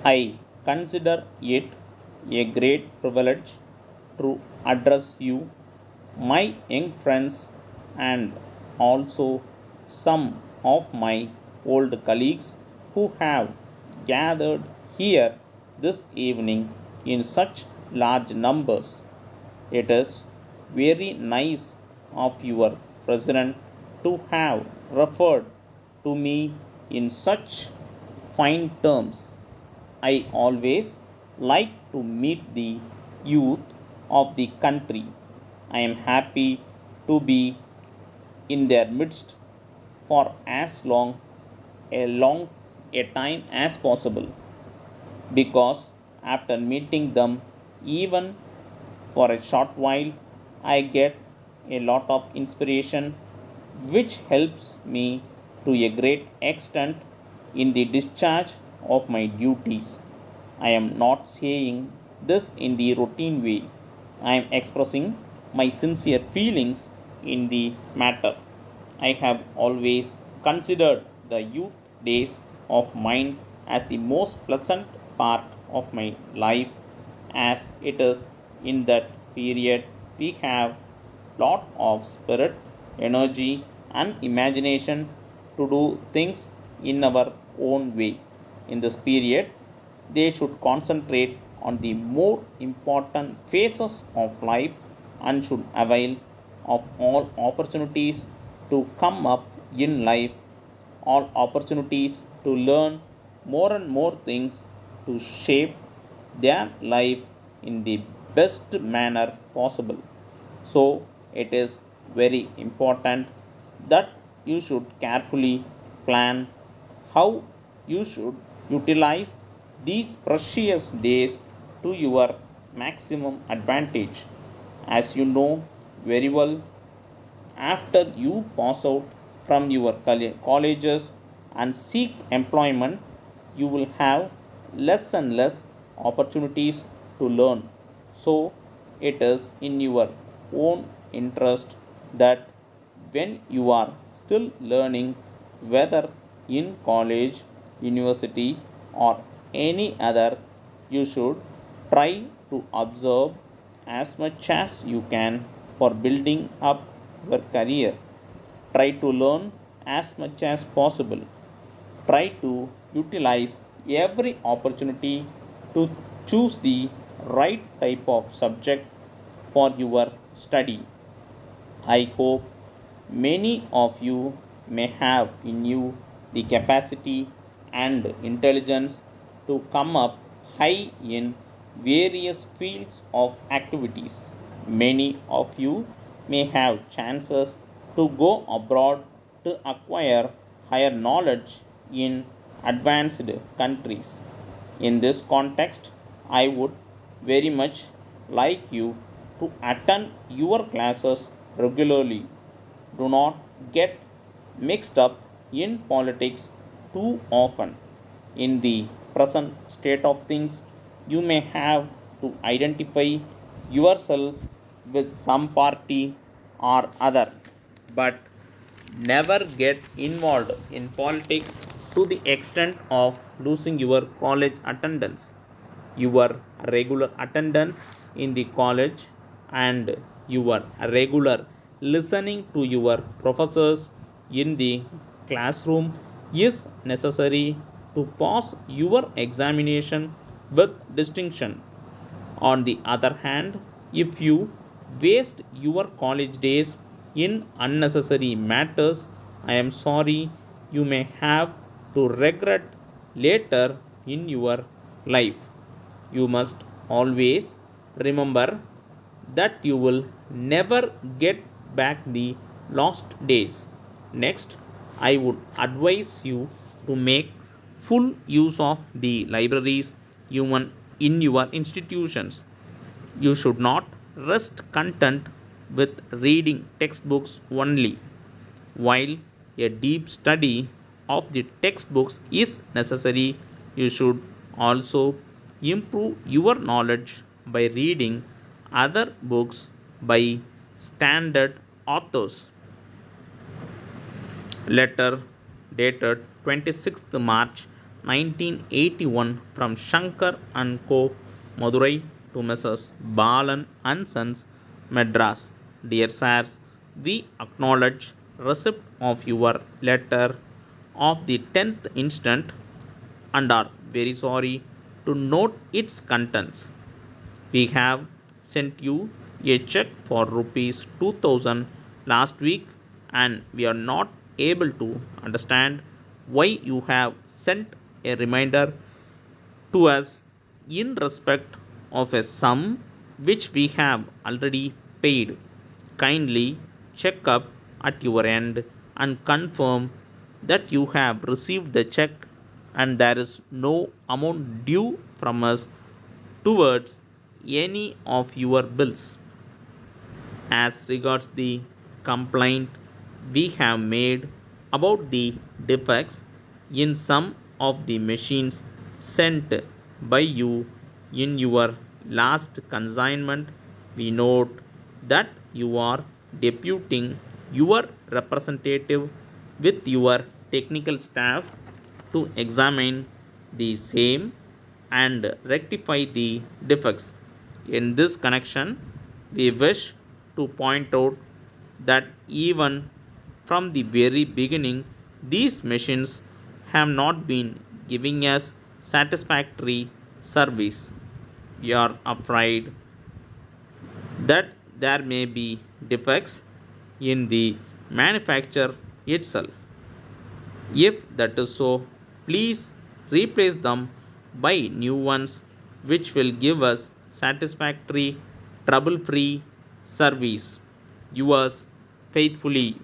I consider it a great privilege to address you, my young friends, and also some of my old colleagues who have gathered here this evening in such large numbers. It is very nice of your president to have referred to me in such fine terms. I always like to meet the youth of the country. I am happy to be in their midst for as long a time as possible, because after meeting them even for a short while I get a lot of inspiration which helps me to a great extent in the discharge of my duties. I am not saying this in the routine way. I am expressing my sincere feelings in the matter. I have always considered the youth days of mine as the most pleasant part of my life, as it is in that period we have lot of spirit, energy, and imagination to do things in our own way. In this period, they should concentrate on the more important phases of life and should avail of all opportunities to come up in life, all opportunities to learn more and more things to shape their life in the best manner possible. So, it is very important that you should carefully plan how you should utilize these precious days to your maximum advantage. As you know very well, after you pass out from your colleges and seek employment, you will have less and less opportunities to learn. So, it is in your own interest that when you are still learning, whether in college, university, or any other, you should try to observe as much as you can for building up your career. Try to learn as much as possible. Try to utilize every opportunity to choose the right type of subject for your study. I hope many of you may have in you the capacity and intelligence to come up high in various fields of activities. Many of you may have chances to go abroad to acquire higher knowledge in advanced countries. In this context, I would very much like you to attend your classes regularly. Do not get mixed up in politics too often. In the present state of things, you may have to identify yourselves with some party or other, but never get involved in politics to the extent of losing your college attendance. Your regular attendance in the college and your regular listening to your professors in the classroom is necessary to pass your examination with distinction. On the other hand, if you waste your college days in unnecessary matters, I am sorry, you may have to regret later in your life. You must always remember that you will never get back the lost days. Next, I would advise you to make full use of the libraries even in your institutions. You should not rest content with reading textbooks only. While a deep study of the textbooks is necessary, you should also improve your knowledge by reading other books by standard authors. Letter dated 26th March 1981 from Shankar and Co. Madurai to Messrs. Balan and Sons, Madras. Dear sirs, we acknowledge receipt of your letter of the 10th instant and are very sorry to note its contents. We have sent you a check for rupees 2000 last week and we are not able to understand why you have sent a reminder to us in respect of a sum which we have already paid. Kindly check up at your end and confirm that you have received the check and there is no amount due from us towards any of your bills. As regards the complaint we have made about the defects in some of the machines sent by you in your last consignment, we note that you are deputing your representative with your technical staff to examine the same and rectify the defects. In this connection, we wish to point out that even from the very beginning, these machines have not been giving us satisfactory service. We are afraid that there may be defects in the manufacture itself. If that is so, please replace them by new ones which will give us satisfactory, trouble free service. Yours faithfully,